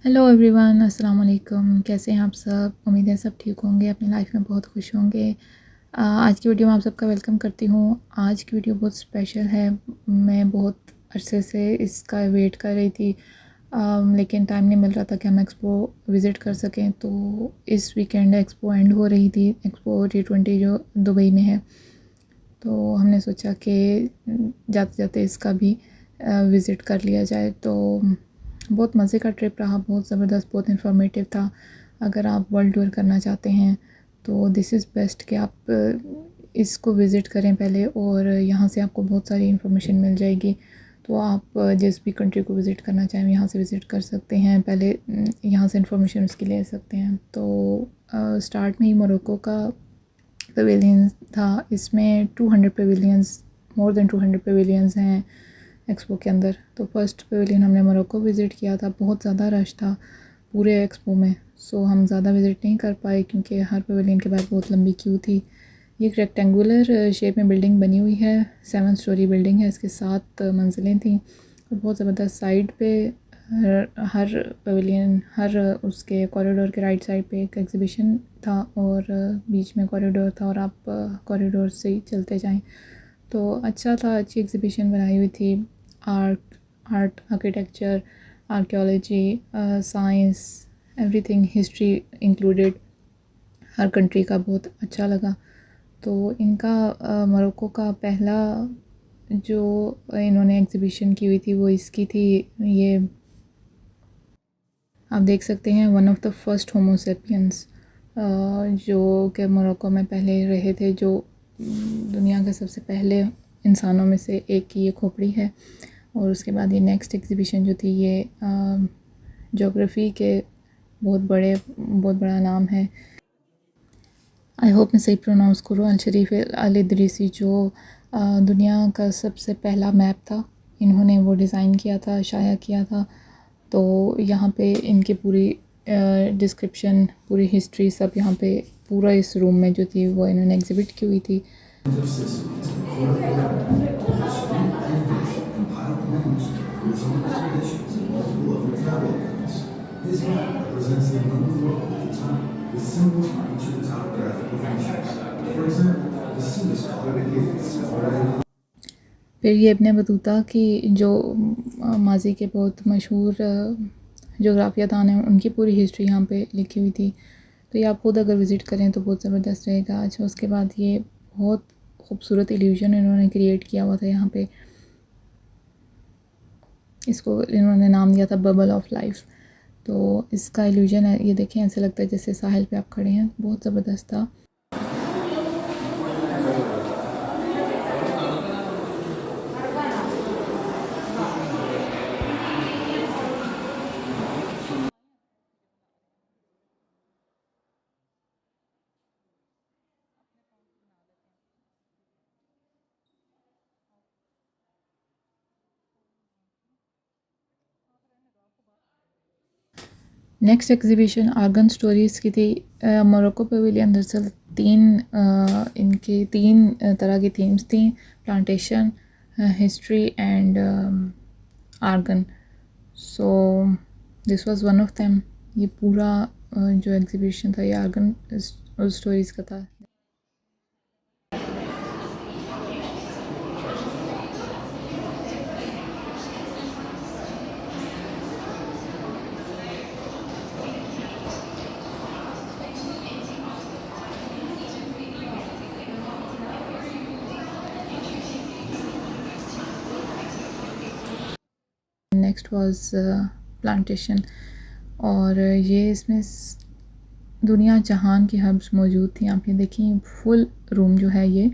Hello everyone, अस्सलाम वालेकुम। कैसे हैं आप सब? उम्मीद है सब ठीक होंगे, अपनी लाइफ में बहुत खुश होंगे। आज की वीडियो में आप सबका वेलकम करती हूँ। आज की वीडियो बहुत स्पेशल है। मैं बहुत अरसे से इसका वेट कर रही थी, लेकिन टाइम नहीं मिल रहा था कि हम एक्सपो विज़िट कर सकें। तो इस वीकेंड एक्सपो एंड हो रही थी, एक्सपो G20 जो दुबई में है। तो हमने सोचा कि जाते जाते इसका भी विज़िट कर लिया जाए। तो बहुत मज़े का ट्रिप रहा, बहुत ज़बरदस्त, बहुत इन्फॉर्मेटिव था। अगर आप वर्ल्ड टूर करना चाहते हैं तो दिस इज़ बेस्ट कि आप इसको विज़िट करें पहले, और यहाँ से आपको बहुत सारी इन्फॉर्मेशन मिल जाएगी। तो आप जिस भी कंट्री को विज़िट करना चाहें यहाँ से विज़िट कर सकते हैं। पहले यहाँ से इन्फॉर्मेशन उसकी ले सकते हैं। तो स्टार्ट में ही मोरक्को का पवेलियन था। इसमें 200 पवेलियंस, मोर देन 200 पवेलियंस हैं एक्सपो के अंदर। तो फर्स्ट पवेलियन हमने मोरक्को विज़िट किया था। बहुत ज़्यादा रश था पूरे एक्सपो में, सो हम ज़्यादा विज़िट नहीं कर पाए क्योंकि हर पवेलियन के बाद बहुत लंबी क्यू थी। ये एक रेक्टेंगुलर शेप में बिल्डिंग बनी हुई है, 7 स्टोरी बिल्डिंग है, इसके 7 मंजिलें थी। और बहुत ज़बरदस्त। साइड पे हर पवेलियन, हर उसके कॉरिडोर के राइट साइड पे एक एग्ज़िबिशन था, और बीच में कॉरिडोर था, और आप कॉरिडोर से ही चलते जाएं। तो अच्छा था, अच्छी एग्ज़िबिशन बनाई हुई थी। Art, architecture, archaeology, science, everything, history included, हर कंट्री का बहुत अच्छा लगा। तो इनका मोरक्को का पहला जो इन्होंने एग्ज़िबिशन की हुई थी वो इसकी थी। ये आप देख सकते हैं, one of the first Homo sapiens, जो कि मोरक्को में पहले रहे थे, जो दुनिया के सबसे पहले इंसानों में से एक की ये खोपड़ी है। और उसके बाद ये नेक्स्ट एग्ज़िबिशन जो थी ये ज्योग्राफ़ी के बहुत बड़ा नाम है। आई होप मैं सही प्रोनाउंस करूँ। अल शरीफ अल इदरीसी, जो दुनिया का सबसे पहला मैप था, इन्होंने वो डिज़ाइन किया था, शाया किया था। तो यहाँ पे इनकी पूरी डिस्क्रिप्शन, पूरी हिस्ट्री सब यहाँ पे पूरा इस रूम में जो थी वो इन्होंने एग्ज़िबिट की हुई थी। His map represents the known world at the time, with symbols for each of the topographical features. For example, the sea is colored with red. फिर ये इब्न बतूता की जो माजी के बहुत मशहूर जोग्राफिया दान हैं, उनकी पूरी हिस्ट्री यहाँ पे लिखी हुई थी। तो ये आप खुद अगर विज़िट करें तो बहुत ज़बरदस्त रहेगा। अच्छा, उसके बाद ये बहुत खूबसूरत इल्यूजन इन्होंने क्रिएट किया हुआ था यहाँ पे। इसको इन्होंने नाम दिया था बबल ऑफ लाइफ। तो इसका इल्यूजन है, ये देखें, ऐसे लगता है जैसे साहिल पे आप खड़े हैं। बहुत ज़बरदस्त था। नेक्स्ट एग्ज़िबिशन आर्गन स्टोरीज़ की थी। मोरक्को पवेलियन दरअसल इनकी 3 तरह की थीम्स थी: plantation, history and organ. So this was one of them. ये पूरा जो एग्ज़िबिशन था ये आर्गन स्टोरीज़ का था। नेक्स्ट वाज प्लांटेशन, और ये इसमें दुनिया जहान की हब्स मौजूद थी। आप ये देखिए, फुल रूम जो है ये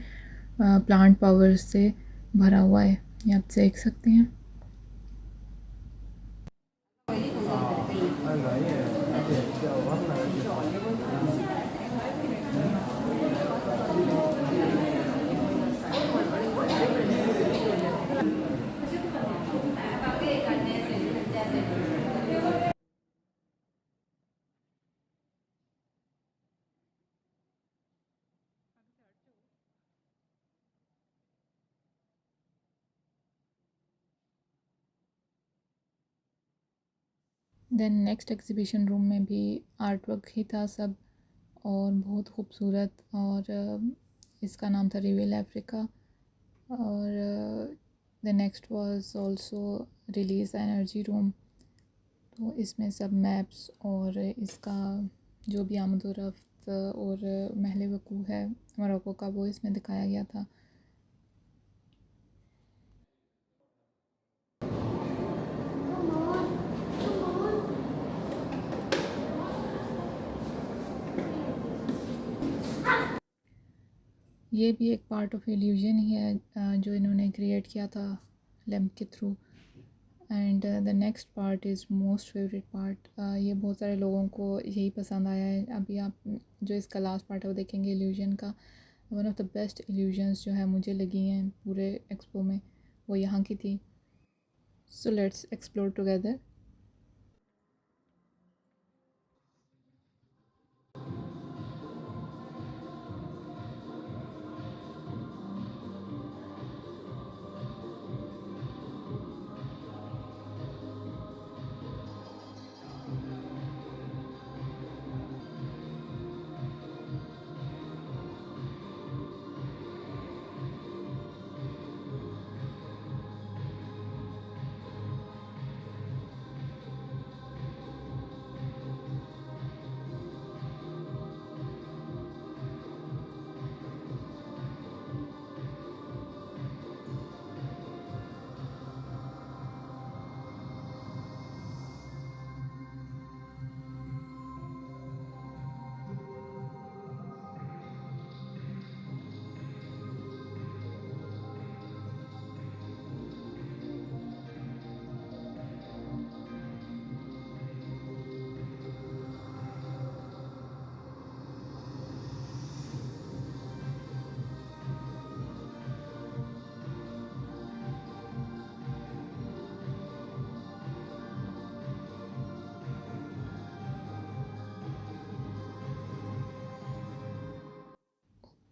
प्लांट पावर से भरा हुआ है, ये आप देख सकते हैं। देन नेक्स्ट एग्ज़िबिशन रूम में भी आर्ट वर्क ही था सब, और बहुत खूबसूरत। और इसका नाम था रिवील अफ्रीका। और the next was also release energy room. तो इसमें सब मैप्स और इसका जो भी आमदोरफ्त और महल वकूफ़ है मोरक्को का, वो इसमें दिखाया गया था। ये भी एक पार्ट ऑफ इल्यूजन ही है जो इन्होंने क्रिएट किया था लैम्प के through. And the next part is most favourite part. ये बहुत सारे लोगों को यही पसंद आया है। अभी आप जो इसका लास्ट पार्ट है वो देखेंगे इल्यूजन का। One of the best illusions जो है मुझे लगी हैं पूरे एक्सपो में, वो यहाँ की थी। So let's explore together.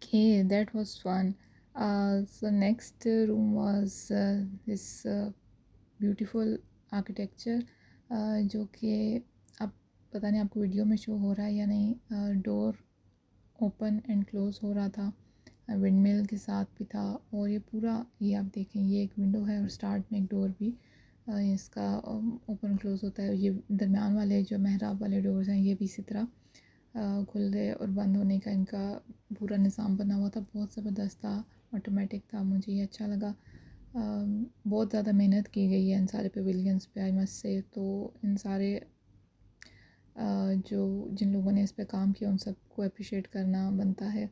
Okay, that was fun. So next room was this beautiful architecture, जो कि अब पता नहीं आपको वीडियो में शो हो रहा है या नहीं। डोर ओपन एंड क्लोज़ हो रहा था, विंड मिल के साथ भी था। और ये पूरा, ये आप देखें, ये एक विंडो है और स्टार्ट में एक डोर भी इसका ओपन क्लोज़ होता है। ये दरमियान वाले जो मेहराब वाले डोर्स हैं, ये भी इसी तरह खुलने और बंद होने का इनका पूरा निज़ाम बना हुआ था। बहुत ज़बरदस्त था, ऑटोमेटिक था। मुझे ये अच्छा लगा। बहुत ज़्यादा मेहनत की गई है इन सारे पवेलियंस पे, आई मस्ट से। तो इन सारे जो जिन लोगों ने इस पे काम किया उन सबको अप्रिशिएट करना बनता है।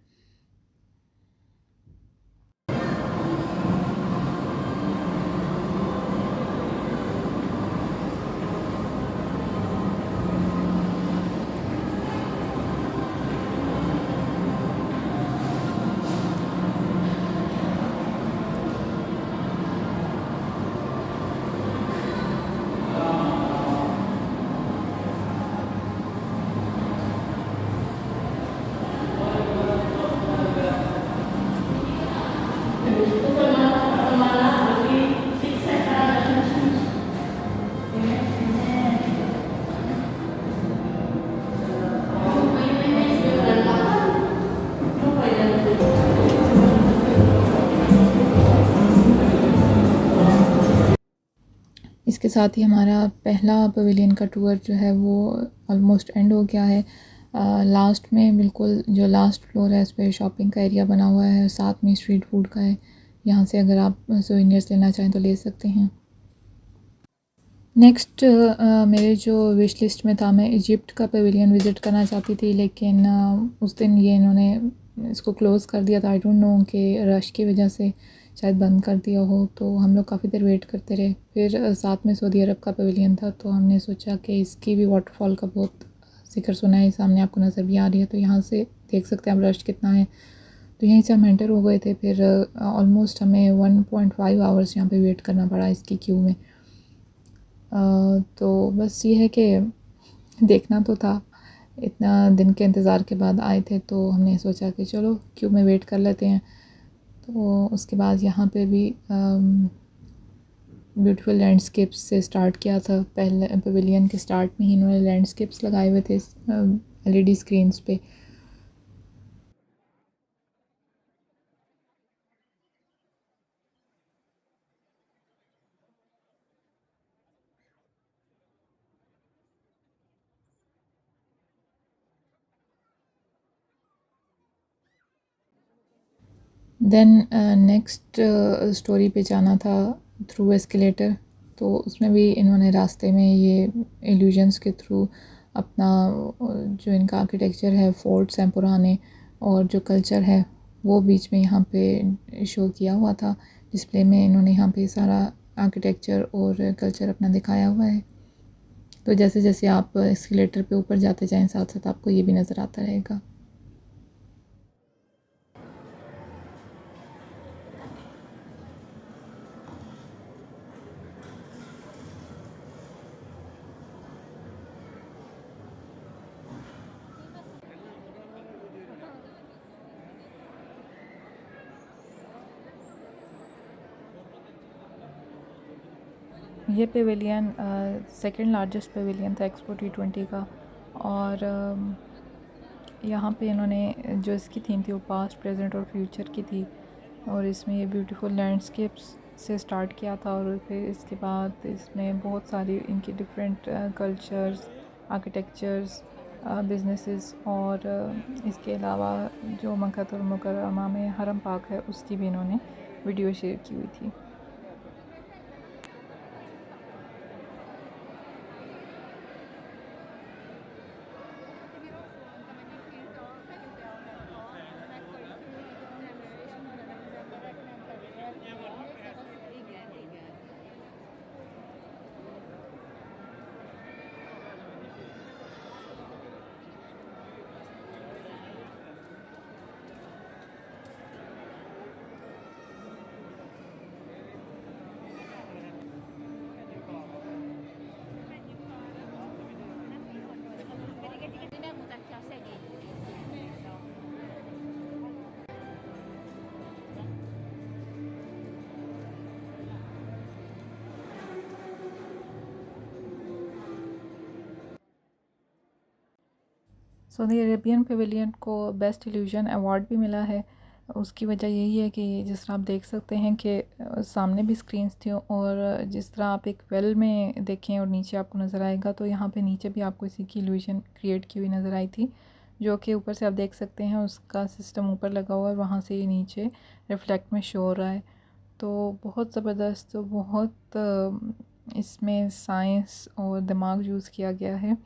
इसके साथ ही हमारा पहला पवेलियन का टूर जो है वो ऑलमोस्ट एंड हो गया है। लास्ट में बिल्कुल जो लास्ट फ्लोर है, इस पर शॉपिंग का एरिया बना हुआ है, साथ में स्ट्रीट फूड का है। यहाँ से अगर आप सोवेनियर्स लेना चाहें तो ले सकते हैं। नेक्स्ट मेरे जो विश लिस्ट में था, मैं इजिप्ट का पवेलियन विज़िट करना चाहती थी, लेकिन उस दिन ये इन्होंने इसको क्लोज़ कर दिया था। आई डोंट नो कि रश की वजह से शायद बंद कर दिया हो। तो हम लोग काफ़ी देर वेट करते रहे। फिर साथ में सऊदी अरब का पवेलियन था, तो हमने सोचा कि इसकी भी वाटरफॉल का बहुत ज़िक्र सुना है, सामने आपको नज़र भी आ रही है। तो यहाँ से देख सकते हैं आप रश कितना है। तो यहीं से हम एंटर हो गए थे। फिर ऑलमोस्ट हमें 1.5 आवर्स यहाँ पे वेट करना पड़ा इसकी क्यू में। तो बस ये है कि देखना तो था, इतना दिन के इंतज़ार के बाद आए थे, तो हमने सोचा कि चलो क्यू में वेट कर लेते हैं। तो उसके बाद यहाँ पे भी ब्यूटीफुल लैंडस्केप्स से स्टार्ट किया था। पहले पवेलियन के स्टार्ट में ही इन्होंने लैंडस्केप्स लगाए हुए थे एलईडी स्क्रीन्स पे। देन नेक्स्ट स्टोरी पे जाना था थ्रू एस्केलेटर। तो उसमें भी इन्होंने रास्ते में ये इल्यूजन्स के थ्रू अपना जो इनका आर्किटेक्चर है, फोर्ट्स हैं पुराने, और जो कल्चर है वो बीच में यहाँ पे शो किया हुआ था। डिस्प्ले में इन्होंने यहाँ पे सारा आर्किटेक्चर और कल्चर अपना दिखाया हुआ है। तो जैसे जैसे आप एस्केलेटर पे ऊपर जाते जाएँ, साथ साथ आपको ये भी नज़र आता रहेगा। ये पेविलियन सेकंड लार्जेस्ट पेविलियन था एक्सपो T20 का। और यहाँ पे इन्होंने जो इसकी थीम थी वो पास्ट, प्रेजेंट और फ्यूचर की थी। और इसमें ये ब्यूटीफुल लैंडस्केप्स से स्टार्ट किया था, और फिर इसके बाद इसमें बहुत सारी इनकी डिफरेंट कल्चर्स, आर्किटेक्चर्स, बिजनेसेस, और इसके अलावा जो मक्कातुल मुकर्रमा में हरम पाक है उसकी भी इन्होंने वीडियो शेयर की हुई थी। सऊदी अरेबियन पेविलियन को बेस्ट इल्यूजन अवार्ड भी मिला है। उसकी वजह यही है कि जिस तरह आप देख सकते हैं कि सामने भी स्क्रीन्स थी, और जिस तरह आप एक वेल में देखें और नीचे आपको नज़र आएगा, तो यहाँ पे नीचे भी आपको इसी की इल्यूजन क्रिएट की हुई नज़र आई थी, जो कि ऊपर से आप देख सकते हैं उसका सिस्टम ऊपर लगा हुआ है, वहाँ से ये नीचे रिफ्लेक्ट में शो हो रहा है। तो बहुत ज़बरदस्त, तो बहुत इसमें साइंस और दिमाग यूज़ किया गया है।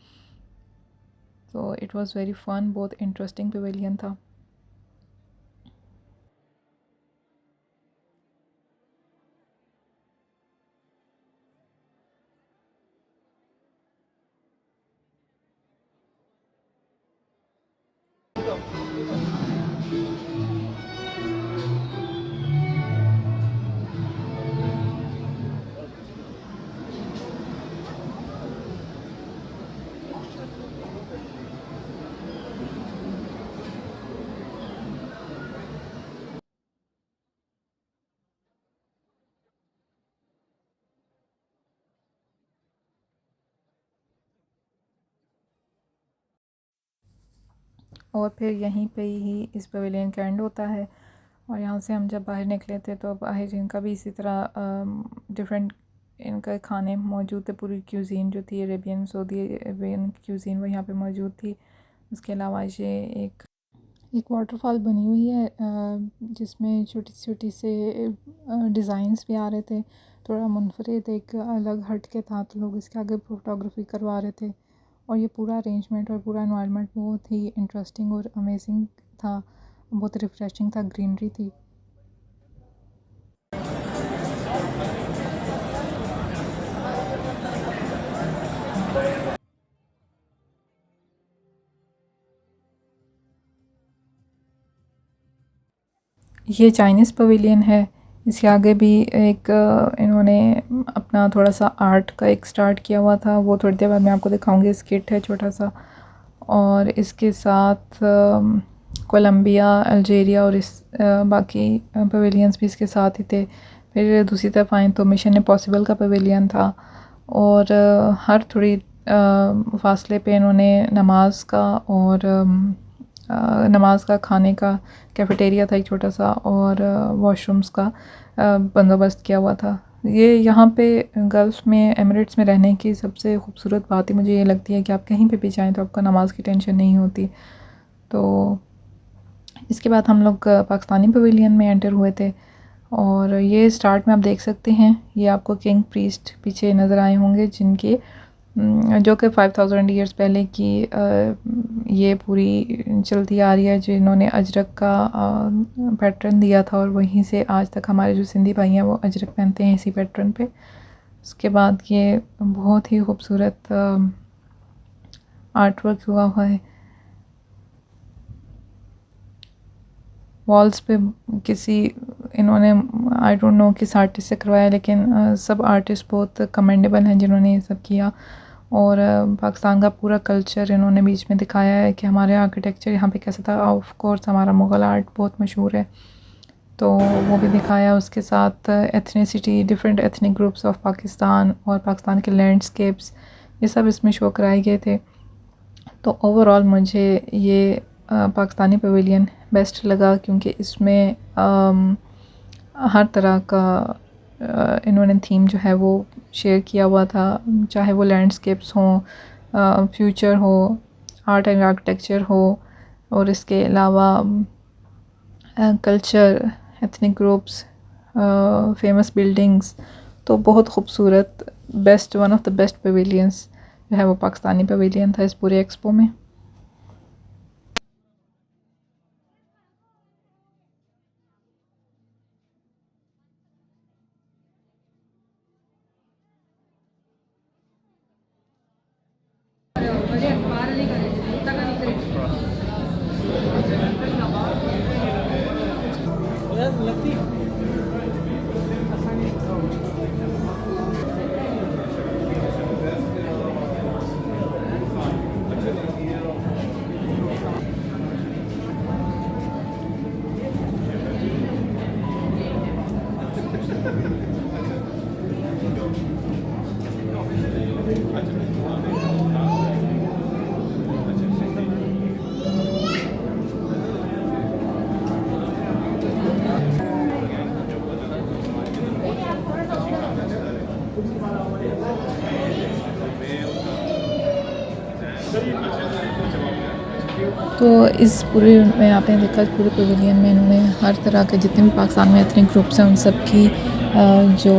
तो इट वाज़ वेरी फ़न, बहुत इंटरेस्टिंग पेविलियन था। और फिर यहीं पे ही इस पवेलियन का एंड होता है। और यहाँ से हम जब बाहर निकले थे तो बाहर इनका भी इसी तरह डिफरेंट इनका खाने मौजूद थे। पूरी क्यूज़ीन जो थी अरेबियन, सऊदी अरेबियन क्यूज़ीन, वो यहाँ पे मौजूद थी। उसके अलावा ये एक वाटरफॉल बनी हुई है जिसमें छोटी छोटी से डिज़ाइंस भी आ रहे थे। थोड़ा मुनफरिद, एक अलग हट के था, तो लोग इसके आगे फ़ोटोग्राफी करवा रहे थे। और ये पूरा अरेंजमेंट और पूरा इन्वायरमेंट बहुत ही इंटरेस्टिंग और अमेजिंग था, बहुत रिफ़्रेशिंग था, ग्रीनरी थी। ये चाइनीज़ पवेलियन है। इसके आगे भी एक इन्होंने अपना थोड़ा सा आर्ट का एक स्टार्ट किया हुआ था, वो थोड़ी देर बाद मैं आपको दिखाऊंगी। स्किट है छोटा सा। और इसके साथ कोलंबिया, अल्जीरिया और बाकी पवेलियंस भी इसके साथ ही थे। फिर दूसरी तरफ आएँ तो मिशन इम्पॉसिबल का पवेलियन था, और हर थोड़ी फासले पे इन्होंने नमाज का और नमाज का, खाने का कैफेटेरिया था एक छोटा सा, और वॉशरूम्स का बंदोबस्त किया हुआ था। ये यहाँ पे गल्फ़ में, एमिरेट्स में रहने की सबसे खूबसूरत बात ही मुझे ये लगती है कि आप कहीं पे भी जाएँ तो आपको नमाज की टेंशन नहीं होती। तो इसके बाद हम लोग पाकिस्तानी पवेलियन में एंटर हुए थे, और ये स्टार्ट में आप देख सकते हैं, ये आपको किंग प्रीस्ट पीछे नज़र आए होंगे, जिनके जो कि 5000 ईयर्स पहले की ये पूरी चलती आ रही है, जिन्होंने अजरक का पैटर्न दिया था, और वहीं से आज तक हमारे जो सिंधी भाई हैं वो अजरक पहनते हैं इसी पैटर्न पे। उसके बाद ये बहुत ही खूबसूरत आर्ट वर्क हुआ हुआ है वॉल्स पे। किसी इन्होंने, आई डोंट नो किस आर्टिस्ट से करवाया, लेकिन सब आर्टिस्ट बहुत कमेंडेबल हैं जिन्होंने ये सब किया। और पाकिस्तान का पूरा कल्चर इन्होंने बीच में दिखाया है कि हमारे आर्किटेक्चर यहाँ पे कैसा था। ऑफ कोर्स हमारा मुग़ल आर्ट बहुत मशहूर है, तो वो भी दिखाया। उसके साथ ethnicity, different ethnic groups of Pakistan और पाकिस्तान के लैंडस्केप्स, ये सब इसमें शो कराए गए थे। तो ओवरऑल मुझे ये पाकिस्तानी पवेलियन बेस्ट लगा, क्योंकि इसमें हर तरह का इन्होंने थीम जो है वो शेयर किया हुआ था, चाहे वो लैंडस्केप्स हों, फ्यूचर हो, आर्ट एंड आर्किटेक्चर हो, और इसके अलावा culture, ethnic groups, famous buildings. तो बहुत खूबसूरत, best, one of the best pavilions जो है वो पाकिस्तानी पवेलियन था इस पूरे एक्सपो में। तो इस पूरे में आपने देखा, पूरे पवेलियन में इन्होंने हर तरह के जितने भी पाकिस्तान में एथनिक ग्रुप्स हैं उन सब की जो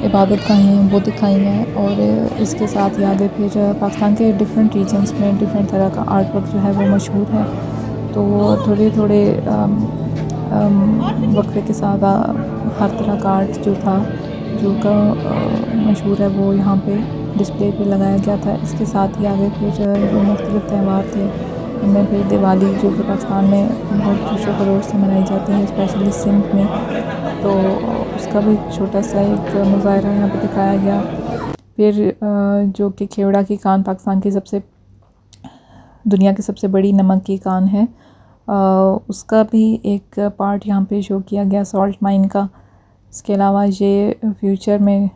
इबादत गाहें हैं वो दिखाई हैं। और इसके साथ ही आगे फिर पाकिस्तान के डिफरेंट रीजन्स में डिफरेंट तरह का आर्ट वर्क जो है वो मशहूर है। तो थोड़े थोड़े वक्फे के साथ हर तरह का आर्ट जो था, जो का मशहूर है, वो यहाँ पे डिस्प्ले पे लगाया गया था। इसके साथ ही आगे फिर जो मुख्तलिफ त्यौहार थे, उनमें फिर दिवाली, जो कि पाकिस्तान में बहुत जोशो खरोश से मनाई जाती है, स्पेशली सिंध में, तो उसका भी छोटा सा एक मुजाहरा यहाँ पे दिखाया गया। फिर जो कि खेवड़ा की कान पाकिस्तान की सबसे, दुनिया की सबसे बड़ी नमक की कान है, उसका भी एक पार्ट यहाँ पे शो किया गया, सॉल्ट माइन का। इसके अलावा ये फ्यूचर में,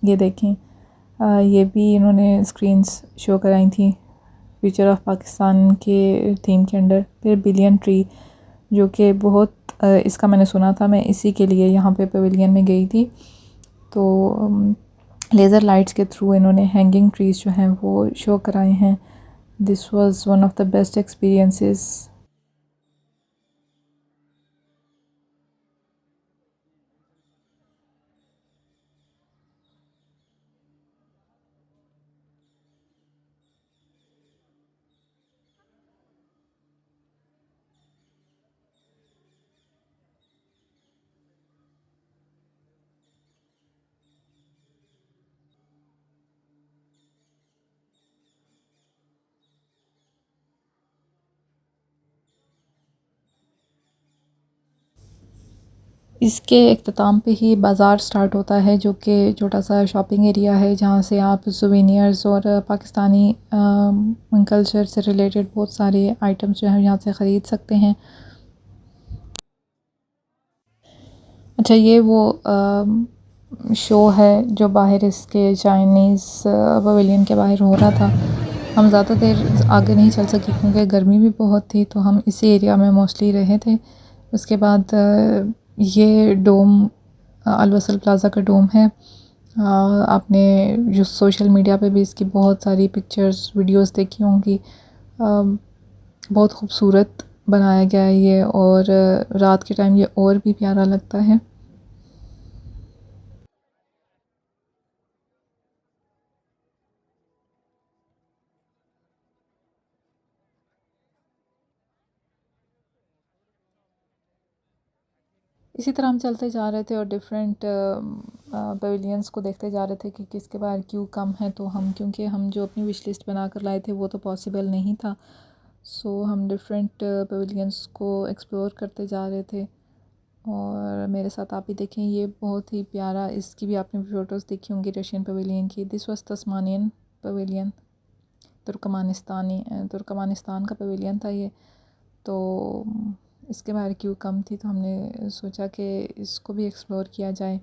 ये देखें, ये भी इन्होंने स्क्रीन्स शो कराई थी फ्यूचर ऑफ पाकिस्तान के थीम के अंडर। फिर बिलियन ट्री, जो कि बहुत इसका मैंने सुना था, मैं इसी के लिए यहाँ पे पवेलियन में गई थी। तो लेज़र लाइट्स के थ्रू इन्होंने हैंगिंग ट्रीज़ जो हैं वो शो कराए हैं। This was one of the best experiences. इसके इख्तिताम पे ही बाज़ार स्टार्ट होता है, जो कि छोटा सा शॉपिंग एरिया है, जहाँ से आप सुवेनियर्स और पाकिस्तानी कल्चर से रिलेटेड बहुत सारे आइटम्स जो हैं यहाँ से ख़रीद सकते हैं। अच्छा, ये वो शो है जो बाहर इसके चाइनीज़ पवेलियन के बाहर हो रहा था। हम ज़्यादा देर आगे नहीं चल सके क्योंकि गर्मी भी बहुत थी, तो हम इसी एरिया में मोस्टली रहे थे। उसके बाद ये डोम अलवसल प्लाज़ा का डोम है। आपने जो सोशल मीडिया पे भी इसकी बहुत सारी पिक्चर्स वीडियोस देखी होंगी। बहुत खूबसूरत बनाया गया है ये, और रात के टाइम ये और भी प्यारा लगता है। इसी तरह हम चलते जा रहे थे और डिफरेंट पवेलियंस को देखते जा रहे थे कि किसके बाहर क्यों कम है। तो हम, क्योंकि हम जो अपनी विश लिस्ट बना कर लाए थे वो तो पॉसिबल नहीं था, सो हम डिफरेंट पवेलियंस को एक्सप्लोर करते जा रहे थे। और मेरे साथ आप भी देखें, ये बहुत ही प्यारा, इसकी भी आपने फ़ोटोज़ देखी होंगी रशियन पवेलियन की। This was Tasmanian pavilion, Turkmenistan का पवेलियन था ये। तो इसके बारे क्यों कम थी, तो हमने सोचा कि इसको भी एक्सप्लोर किया जाए।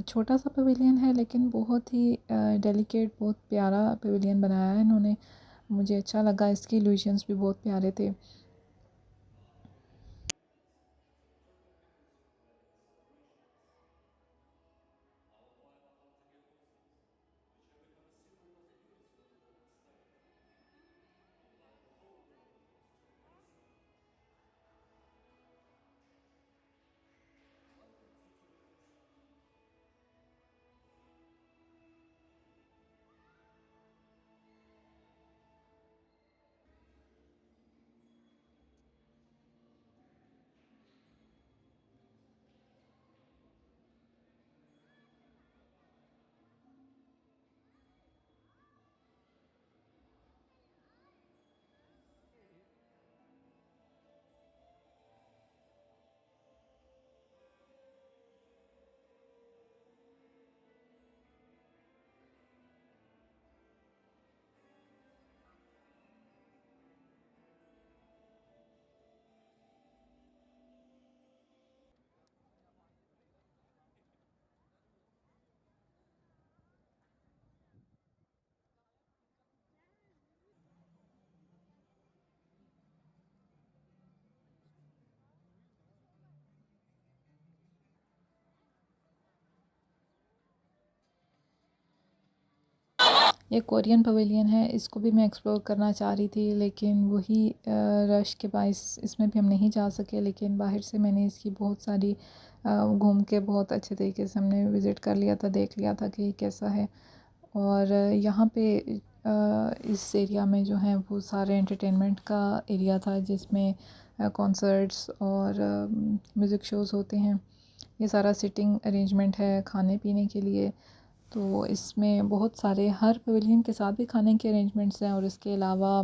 छोटा सा पवेलियन है लेकिन बहुत ही डेलिकेट, बहुत प्यारा पवेलियन बनाया है इन्होंने। मुझे अच्छा लगा, इसके इल्यूशंस भी बहुत प्यारे थे। ये कोरियन पवेलियन है, इसको भी मैं एक्सप्लोर करना चाह रही थी, लेकिन वही रश के बायस इसमें भी हम नहीं जा सके। लेकिन बाहर से मैंने इसकी बहुत सारी घूम के बहुत अच्छे तरीके से हमने विज़िट कर लिया था, देख लिया था कि कैसा है। और यहाँ पे इस एरिया में जो है वो सारे एंटरटेनमेंट का एरिया था, जिसमें कॉन्सर्ट्स और म्यूज़िक शोज़ होते हैं। ये सारा सिटिंग अरेंजमेंट है खाने पीने के लिए। तो इसमें बहुत सारे, हर पवेलियन के साथ भी खाने के अरेंजमेंट्स हैं, और इसके अलावा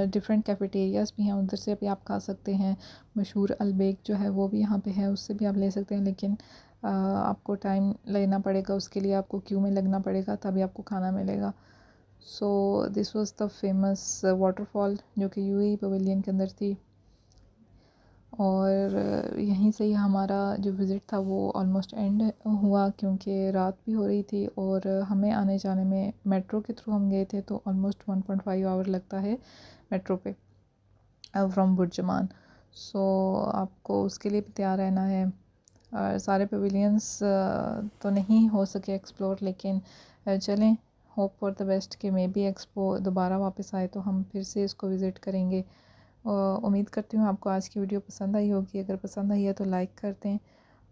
डिफरेंट कैफ़ेटेरियाज़ भी हैं, उधर से भी आप खा सकते हैं। मशहूर अलबेक जो है वो भी यहाँ पे है, उससे भी आप ले सकते हैं, लेकिन आपको टाइम लेना पड़ेगा, उसके लिए आपको क्यू में लगना पड़ेगा, तभी आपको खाना मिलेगा। सो this was the famous waterfall जो कि यूएई पवेलियन के अंदर थी। और यहीं से ही हमारा जो विज़िट था वो ऑलमोस्ट एंड हुआ, क्योंकि रात भी हो रही थी और हमें आने जाने में मेट्रो के थ्रू हम गए थे, तो ऑलमोस्ट 1.5 आवर लगता है मेट्रो पे फ्रॉम बुर्जुमान। सो आपको उसके लिए भी तैयार रहना है। और सारे पवेलियंस तो नहीं हो सके एक्सप्लोर, लेकिन चलें, होप फॉर द बेस्ट कि मे बी एक्सपो दोबारा वापस आए तो हम फिर से इसको विज़िट करेंगे। उम्मीद करती हूँ आपको आज की वीडियो पसंद आई होगी। अगर पसंद आई है तो लाइक कर दें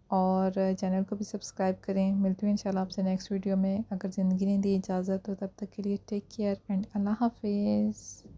और चैनल को भी सब्सक्राइब करें। मिलती हूँ इंशाल्लाह आपसे नेक्स्ट वीडियो में, अगर ज़िंदगी ने दी इजाज़त। तो तब तक के लिए टेक केयर एंड अल्लाह हाफिज़।